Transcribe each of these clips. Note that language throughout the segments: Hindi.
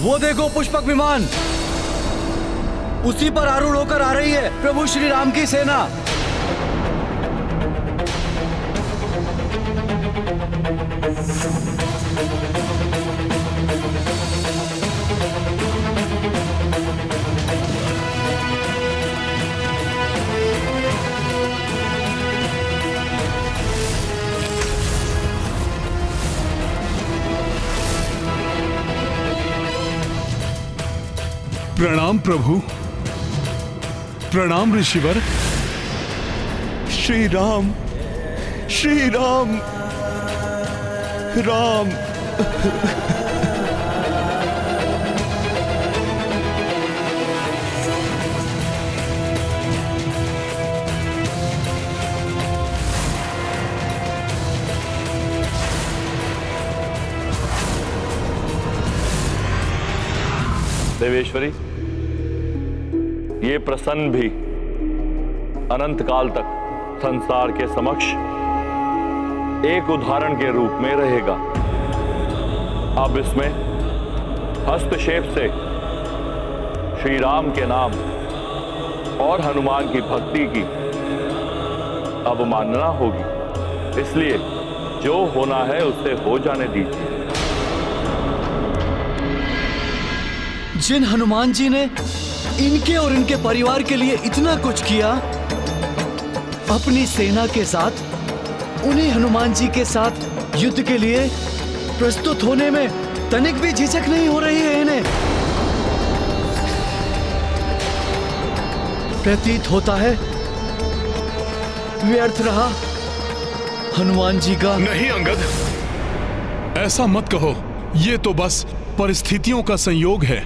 वो देखो पुष्पक विमान, उसी पर आरूढ़ होकर आ रही है प्रभु श्री राम की सेना। प्रणाम प्रभु, प्रणाम ऋषिवर। श्री राम, श्री राम, राम। देवेश्वरी, ये प्रसन्न भी अनंत काल तक संसार के समक्ष एक उदाहरण के रूप में रहेगा। अब इसमें हस्तक्षेप से श्री राम के नाम और हनुमान की भक्ति की अवमानना होगी, इसलिए जो होना है उससे हो जाने दीजिए। जिन हनुमान जी ने इनके और इनके परिवार के लिए इतना कुछ किया, अपनी सेना के साथ उन्हीं हनुमान जी के साथ युद्ध के लिए प्रस्तुत होने में तनिक भी झिझक नहीं हो रही है इन्हें। प्रतीत होता है व्यर्थ रहा हनुमान जी का। नहीं अंगद, ऐसा मत कहो। ये तो बस परिस्थितियों का संयोग है।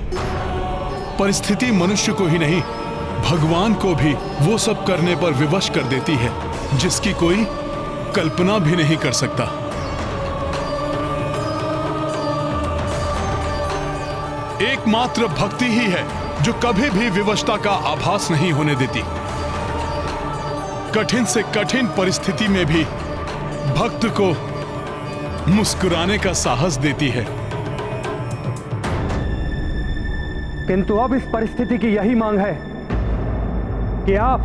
परिस्थिति मनुष्य को ही नहीं, भगवान को भी वो सब करने पर विवश कर देती है जिसकी कोई कल्पना भी नहीं कर सकता। एकमात्र भक्ति ही है जो कभी भी विवशता का आभास नहीं होने देती। कठिन से कठिन परिस्थिति में भी भक्त को मुस्कुराने का साहस देती है। किंतु अब इस परिस्थिति की यही मांग है कि आप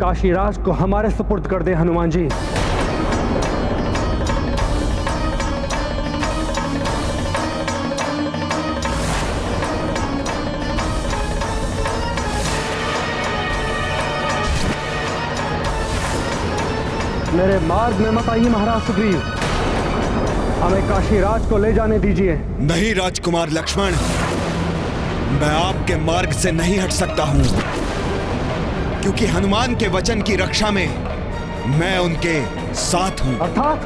काशीराज को हमारे सुपुर्द कर दें हनुमान जी। मेरे मार्ग में मत आइए महाराज सुग्रीव, हमें काशीराज को ले जाने दीजिए। नहीं राजकुमार लक्ष्मण, मैं आपके मार्ग से नहीं हट सकता हूं, क्योंकि हनुमान के वचन की रक्षा में मैं उनके साथ हूं। अर्थात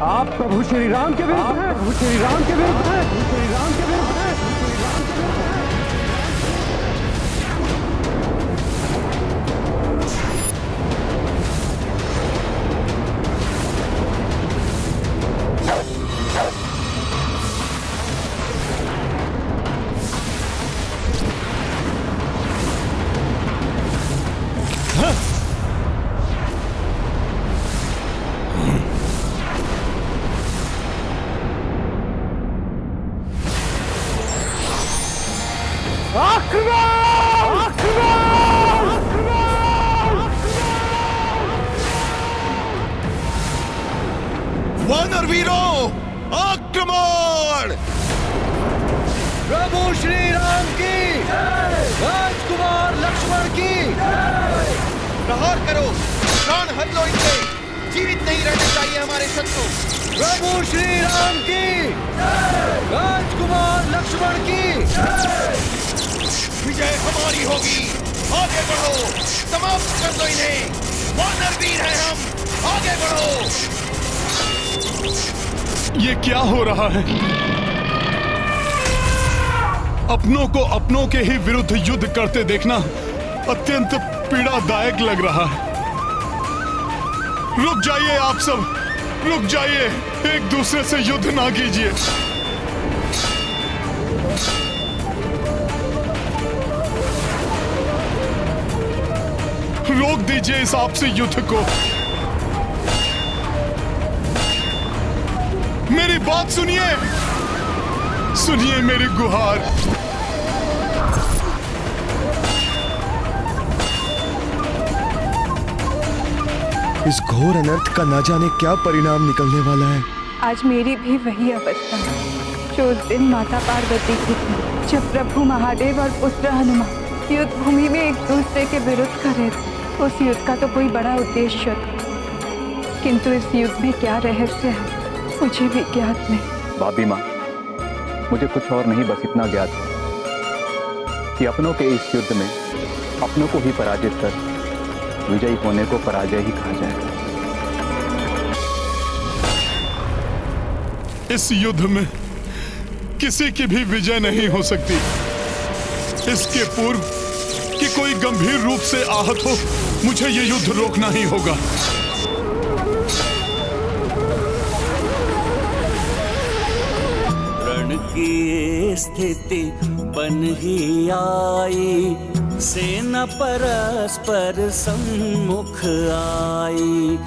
आप प्रभु श्री राम के विरुद्ध हैं। प्रभु श्री राम के विरुद्ध हैं। श्री राम के विरुद्ध हैं। वानर वीरों, आक्रमण! प्रभु श्री राम की, राजकुमार लक्ष्मण की। प्रहार करो, प्राण हर लो इनके, जीवित नहीं रहने चाहिए हमारे शत्रु। प्रभु श्री राम की, राजकुमार लक्ष्मण की। विजय हमारी होगी, आगे बढ़ो, समाप्त कर दो इन्हें। वानर वीर हैं हम, आगे बढ़ो। ये क्या हो रहा है? अपनों को अपनों के ही विरुद्ध युद्ध करते देखना अत्यंत पीड़ादायक लग रहा है। रुक जाइए आप सब, रुक जाइए, एक दूसरे से युद्ध ना कीजिए। रोक दीजिए इस आपसी युद्ध को। मेरी बात सुनिए, सुनिए मेरी गुहार। इस घोर अनर्थ का ना जाने क्या परिणाम निकलने वाला है। आज मेरी भी वही अवस्था है जो उस दिन माता पार्वती की थी, जब प्रभु महादेव और पुत्र हनुमान युद्ध भूमि में एक दूसरे के विरुद्ध कर रहे थे। उस युद्ध का तो कोई बड़ा उद्देश्य था, किंतु इस युद्ध में क्या रहस्य है मुझे भी ज्ञात नहीं। भाभी माँ, मुझे कुछ और नहीं, बस इतना ज्ञात है कि अपनों के इस युद्ध में अपनों को ही पराजित कर विजयी होने को पराजय ही कहा जाएगा। इस युद्ध में किसी की भी विजय नहीं हो सकती। इसके पूर्व कि कोई गंभीर रूप से आहत हो, मुझे ये युद्ध रोकना ही होगा। रण की स्थिति बन ही आई, सेना परस्पर सम्मुख आई।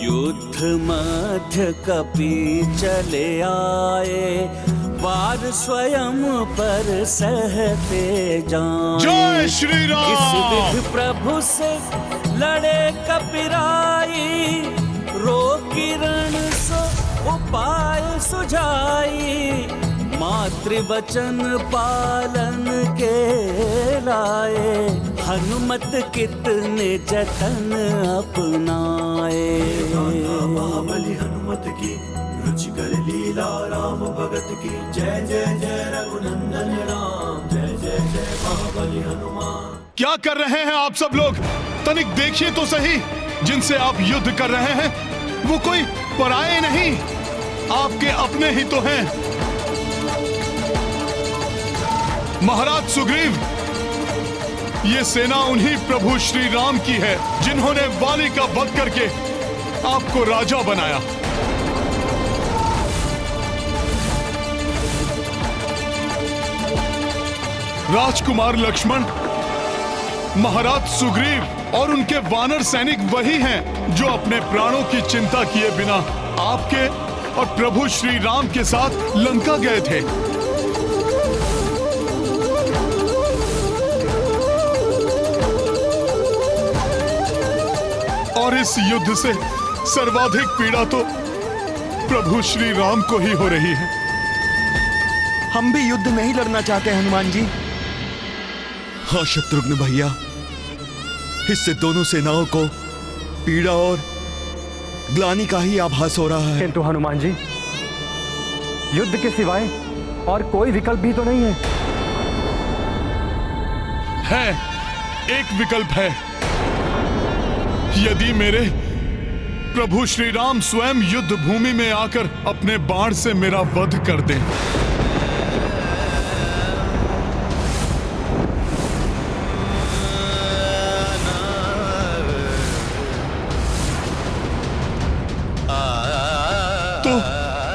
युद्ध मध्य कपि चले आए, वार स्वयं पर सहते जाएं। जय श्री राम। इस विध प्रभु से लड़े कपिराई, रोकी रण सो उपाय सुझाई। मातृवचन पालन के लाए, हनुमत कितने जतन अपनाए। महाबली हनुमत की रुचिकर लीला, राम भगत की जय जय जय रघुनंदन राम। जय जय जय महाबली हनुमान। क्या कर रहे हैं आप सब लोग? तनिक देखिए तो सही, जिनसे आप युद्ध कर रहे हैं वो कोई पराये नहीं, आपके अपने ही तो हैं। महाराज सुग्रीव, ये सेना उन्हीं प्रभु श्री राम की है जिन्होंने वाली का वध करके आपको राजा बनाया। राजकुमार लक्ष्मण, महाराज सुग्रीव और उनके वानर सैनिक वही हैं जो अपने प्राणों की चिंता किए बिना आपके और प्रभु श्री राम के साथ लंका गए थे। और इस युद्ध से सर्वाधिक पीड़ा तो प्रभु श्री राम को ही हो रही है। हम भी युद्ध नहीं लड़ना चाहते हनुमान जी। हाँ शत्रुघ्न भैया, इससे दोनों सेनाओं को पीड़ा और ग्लानि का ही आभास हो रहा है। किंतु हनुमान जी, युद्ध के सिवाय और कोई विकल्प भी तो नहीं है। है, एक विकल्प है। यदि मेरे प्रभु श्री राम स्वयं युद्ध भूमि में आकर अपने बाण से मेरा वध कर दें। तो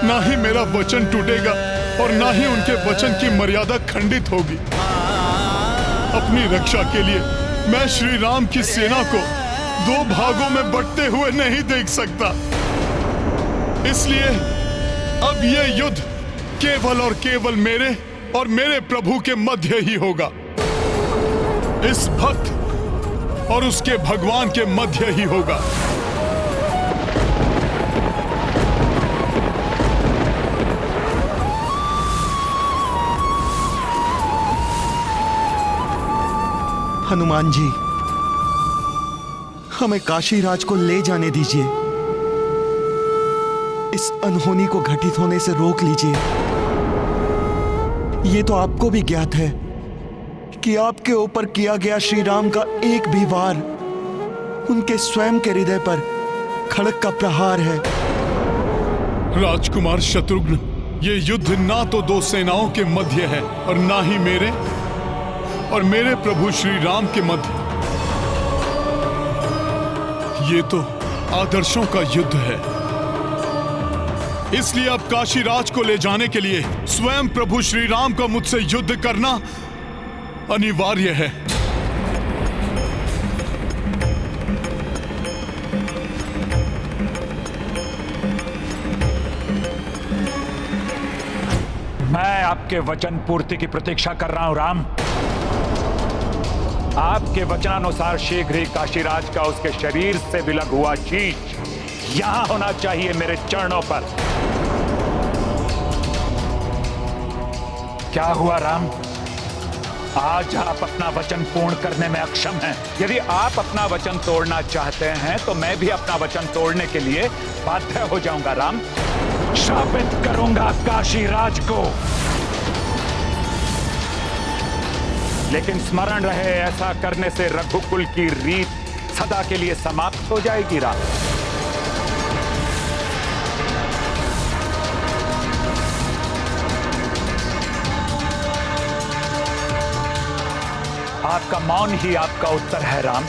ना ही मेरा वचन टूटेगा और ना ही उनके वचन की मर्यादा खंडित होगी। अपनी रक्षा के लिए मैं श्री राम की सेना को दो भागों में बंटते हुए नहीं देख सकता। इसलिए अब यह युद्ध केवल और केवल मेरे और मेरे प्रभु के मध्य ही होगा। इस भक्त और उसके भगवान के मध्य ही होगा। हनुमान जी, हमें काशीराज को ले जाने दीजिए। इस अनहोनी को घटित होने से रोक लीजिए। ये तो आपको भी ज्ञात है कि आपके ऊपर किया गया श्री राम का एक भी वार उनके स्वयं के हृदय पर खड़क का प्रहार है। राजकुमार शत्रुघ्न, ये युद्ध ना तो दो सेनाओं के मध्य है और ना ही मेरे और मेरे प्रभु श्री राम के मध्य। ये तो आदर्शों का युद्ध है। इसलिए अब काशीराज को ले जाने के लिए स्वयं प्रभु श्री राम का मुझसे युद्ध करना अनिवार्य है। मैं आपके वचन पूर्ति की प्रतीक्षा कर रहा हूं राम। आपके वचनानुसार शीघ्र ही काशीराज का उसके शरीर से विलग हुआ शीश यहां होना चाहिए मेरे चरणों पर। क्या हुआ राम? आज आप अपना वचन पूर्ण करने में अक्षम हैं। यदि आप अपना वचन तोड़ना चाहते हैं तो मैं भी अपना वचन तोड़ने के लिए बाध्य हो जाऊंगा राम। शापित करूंगा काशीराज को। लेकिन स्मरण रहे, ऐसा करने से रघुकुल की रीत सदा के लिए समाप्त हो जाएगी राम। आपका मौन ही आपका उत्तर है राम।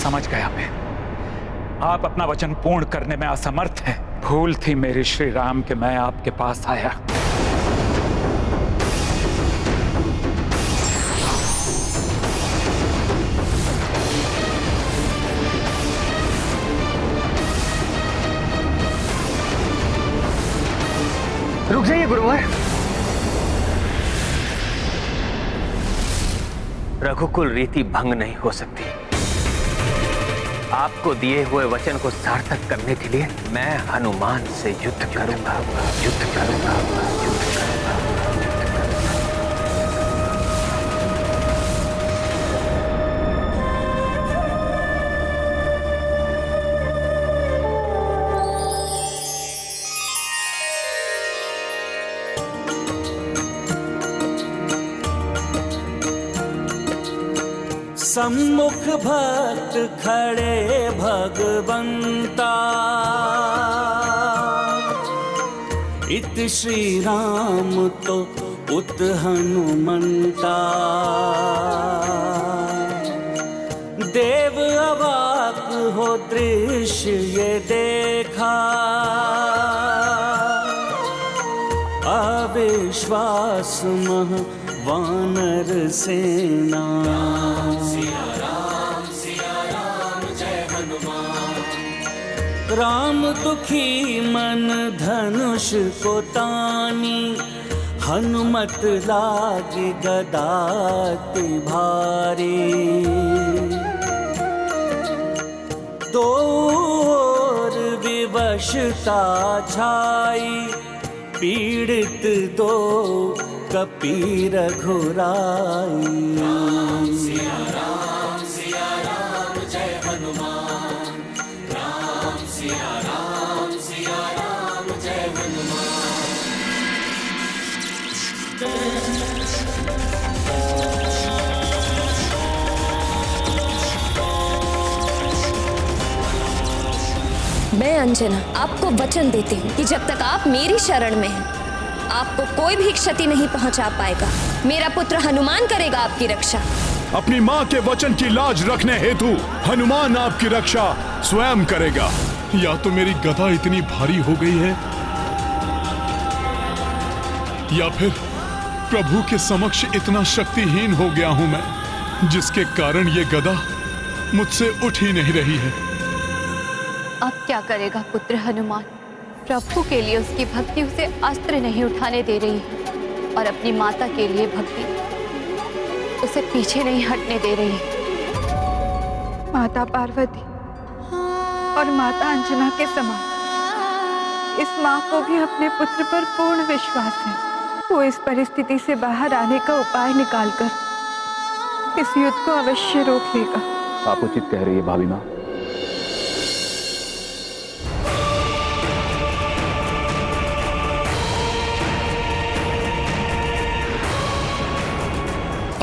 समझ गया मैं, आप अपना वचन पूर्ण करने में असमर्थ हैं। भूल थी मेरी श्री राम कि मैं आपके पास आया। रुक जाइए गुरुवर। रघुकुल रीति भंग नहीं हो सकती। आपको दिए हुए वचन को सार्थक करने के लिए मैं हनुमान से युद्ध करूंगा, युद्ध करूंगा, युद्ध करूंगा। सम्मुख भक्त खड़े भगवंता, इत श्री राम तो उत हनुमंता। देव अवाक हो दृश्य ये देखा, अविश्वास मह वानर सेना। सिया राम जय हनुमान। राम दुखी मन धनुष को तानी, हनुमत लागे गदा भारी। दौर विवशता छाई, पीड़ित दो कपी रघुराई। सिया राम जय हनुमान। राम सिया राम जय हनुमान। मैं अंजना आपको वचन देती हूँ कि जब तक आप मेरी शरण में हैं, आपको कोई भी क्षति नहीं पहुंचा पाएगा। मेरा पुत्र हनुमान करेगा आपकी रक्षा। अपनी माँ के वचन की लाज रखने हेतु हनुमान आपकी रक्षा स्वयं करेगा। या तो मेरी गदा इतनी भारी हो गई है, या फिर प्रभु के समक्ष इतना शक्तिहीन हो गया हूं मैं, जिसके कारण ये गदा मुझसे उठ ही नहीं रही है। अब क्या करेगा पुत्र हनुमान? प्रभु के लिए उसकी भक्ति उसे अस्त्र नहीं उठाने दे रही है, और अपनी माता के लिए भक्ति उसे पीछे नहीं हटने दे रही है। माता पार्वती और माता अंजना के समान इस माँ को भी अपने पुत्र पर पूर्ण विश्वास है। वो इस परिस्थिति से बाहर आने का उपाय निकालकर इस युद्ध को अवश्य रोक लेगा। आप उचित कह रही है भाभी माँ।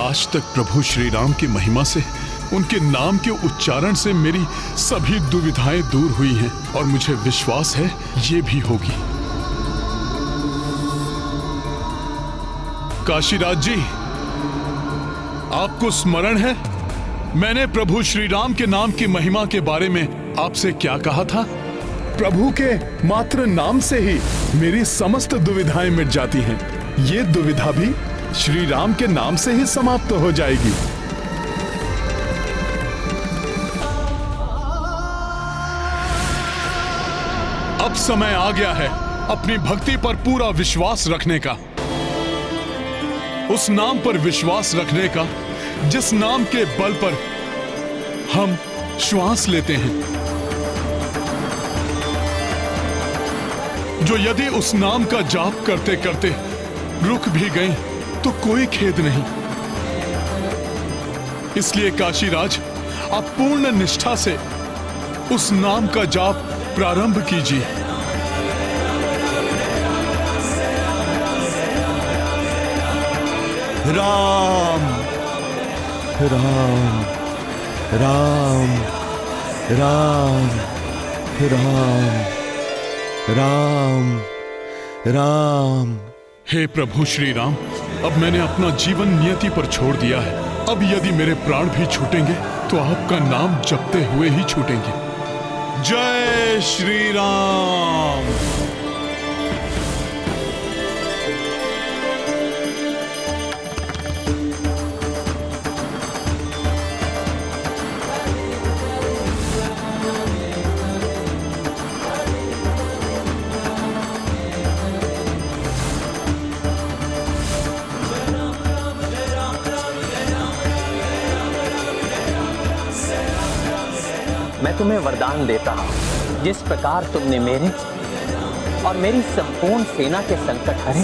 आज तक प्रभु श्री राम की महिमा से, उनके नाम के उच्चारण से मेरी सभी दुविधाएं दूर हुई हैं, और मुझे विश्वास है ये भी होगी। काशीराज जी, आपको स्मरण है मैंने प्रभु श्री राम के नाम की महिमा के बारे में आपसे क्या कहा था? प्रभु के मात्र नाम से ही मेरी समस्त दुविधाएं मिट जाती हैं। ये दुविधा भी श्री राम के नाम से ही समाप्त हो जाएगी। अब समय आ गया है अपनी भक्ति पर पूरा विश्वास रखने का, उस नाम पर विश्वास रखने का जिस नाम के बल पर हम श्वास लेते हैं, जो यदि उस नाम का जाप करते करते रुक भी गए तो कोई खेद नहीं। इसलिए काशीराज, आप पूर्ण निष्ठा से उस नाम का जाप प्रारंभ कीजिए। राम राम राम राम राम राम राम। हे प्रभु श्री राम, अब मैंने अपना जीवन नियति पर छोड़ दिया है। अब यदि मेरे प्राण भी छूटेंगे तो आपका नाम जपते हुए ही छूटेंगे। जय श्री राम। मैं तुम्हें वरदान देता हूं, जिस प्रकार तुमने मेरे और मेरी संपूर्ण सेना के संकट हरे,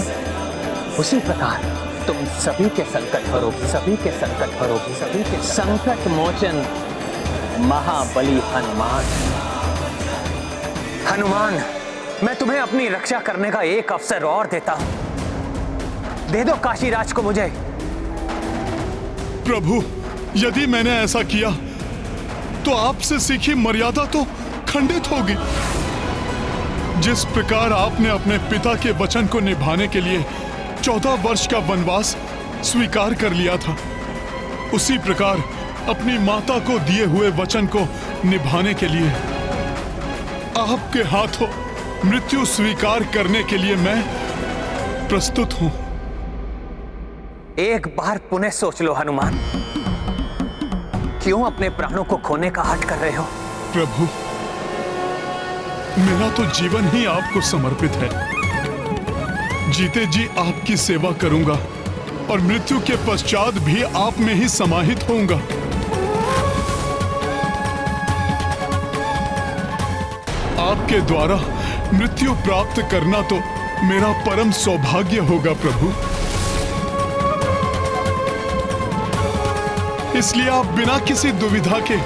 उसी प्रकार तुम सभी के संकट हरोगे, सभी के संकट हरोगे, सभी के संकट मोचन महाबली हनुमान। हनुमान, मैं तुम्हें अपनी रक्षा करने का एक अवसर और देता हूं। दे दो काशीराज को मुझे। प्रभु, यदि मैंने ऐसा किया तो आपसे सीखी मर्यादा तो खंडित होगी। जिस प्रकार आपने अपने पिता के वचन को निभाने के लिए 14 वर्ष का वनवास स्वीकार कर लिया था, उसी प्रकार अपनी माता को दिए हुए वचन को निभाने के लिए आपके हाथों मृत्यु स्वीकार करने के लिए मैं प्रस्तुत हूं। एक बार पुनः सोच लो हनुमान, क्यों अपने प्राणों को खोने का हठ कर रहे हो? प्रभु, मेरा तो जीवन ही आपको समर्पित है। जीते जी आपकी सेवा करूंगा और मृत्यु के पश्चात भी आप में ही समाहित होऊंगा। आपके द्वारा मृत्यु प्राप्त करना तो मेरा परम सौभाग्य होगा प्रभु। इसलिए आप बिना किसी दुविधा के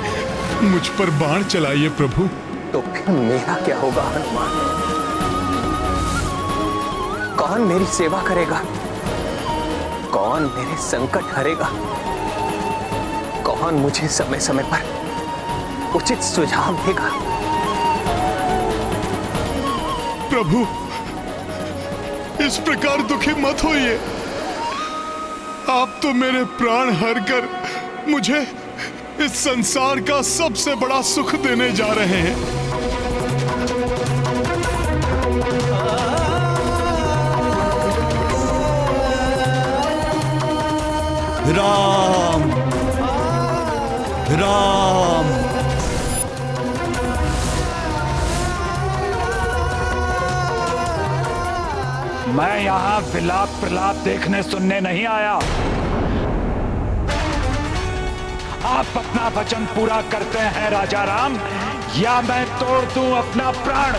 मुझ पर बाण चलाइए प्रभु। तो फिर मेरा क्या होगा हनुमान? कौन मेरी सेवा करेगा? कौन मेरे संकट हरेगा? कौन मुझे समय समय पर उचित सुझाव देगा? प्रभु, इस प्रकार दुखी मत होइए। आप तो मेरे प्राण हर कर मुझे इस संसार का सबसे बड़ा सुख देने जा रहे हैं। राम राम। मैं यहां विलाप प्रलाप देखने सुनने नहीं आया। आप अपना वचन पूरा करते हैं राजा राम, या मैं तोड़ दूं अपना प्राण।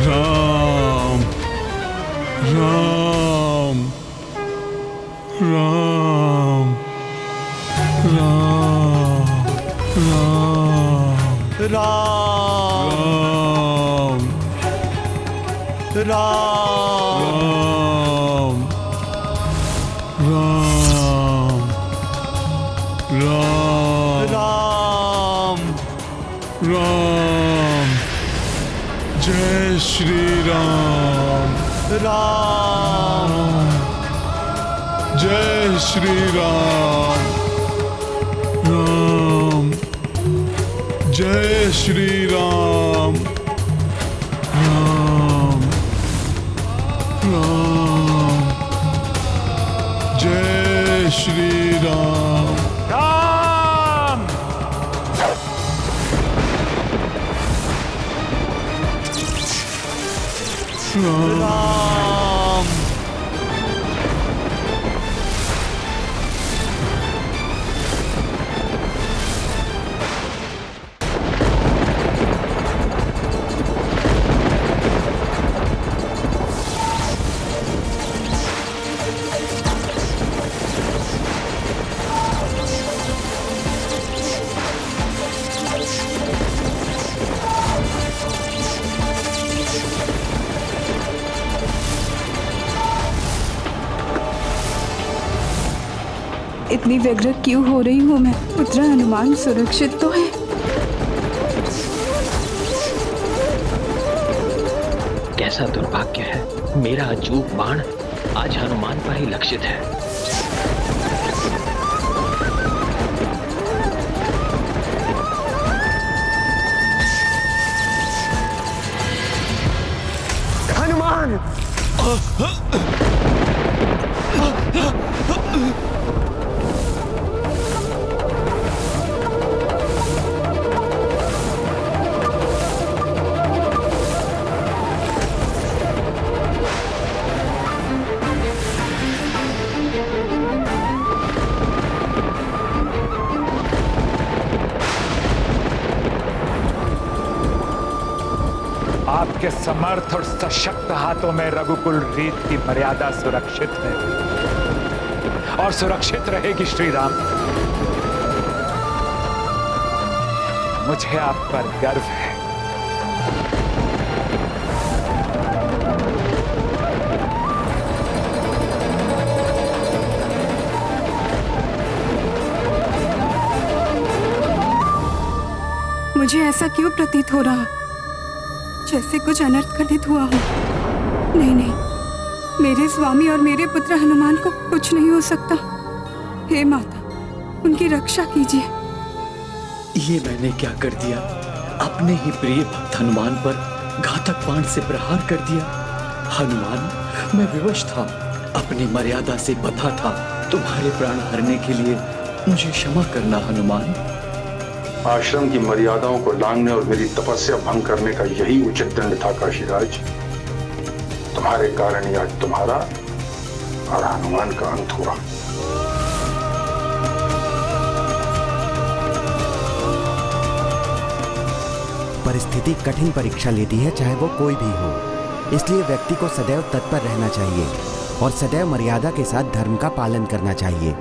राम राम राम राम राम राम राम राम राम राम राम। जय श्री राम। राम। जय श्री राम। राम। जय श्री राम। राम राम। जय श्री राम। राम राम। इतनी व्यग्र क्यों हो रही हूँ मैं? पुत्र हनुमान सुरक्षित तो है? कैसा दुर्भाग्य है, मेरा अचूक बाण आज हनुमान पर ही लक्षित है। हनुमान! आपके समर्थ और सशक्त हाथों में रघुकुल रीत की मर्यादा सुरक्षित है और सुरक्षित रहेगी श्री राम। मुझे आप पर गर्व है। मुझे ऐसा क्यों प्रतीत हो रहा, जैसे कुछ अनर्थ घटित हुआ हो? नहीं नहीं, मेरे स्वामी और मेरे पुत्र हनुमान को कुछ नहीं हो सकता। हे माता, उनकी रक्षा कीजिए। ये मैंने क्या कर दिया? अपने ही प्रिय भक्त हनुमान पर घातक बाण से प्रहार कर दिया। हनुमान, मैं विवश था, अपनी मर्यादा से बंधा था। तुम्हारे प्राण हरने के लिए मुझे क्षमा करना हनुमान। आश्रम की मर्यादाओं को लांघने और मेरी तपस्या भंग करने का यही उचित दंड था काशीराज। तुम्हारे कारण ही आज तुम्हारा और हनुमान का अंत हुआ। परिस्थिति कठिन परीक्षा लेती है, चाहे वो कोई भी हो। इसलिए व्यक्ति को सदैव तत्पर रहना चाहिए और सदैव मर्यादा के साथ धर्म का पालन करना चाहिए।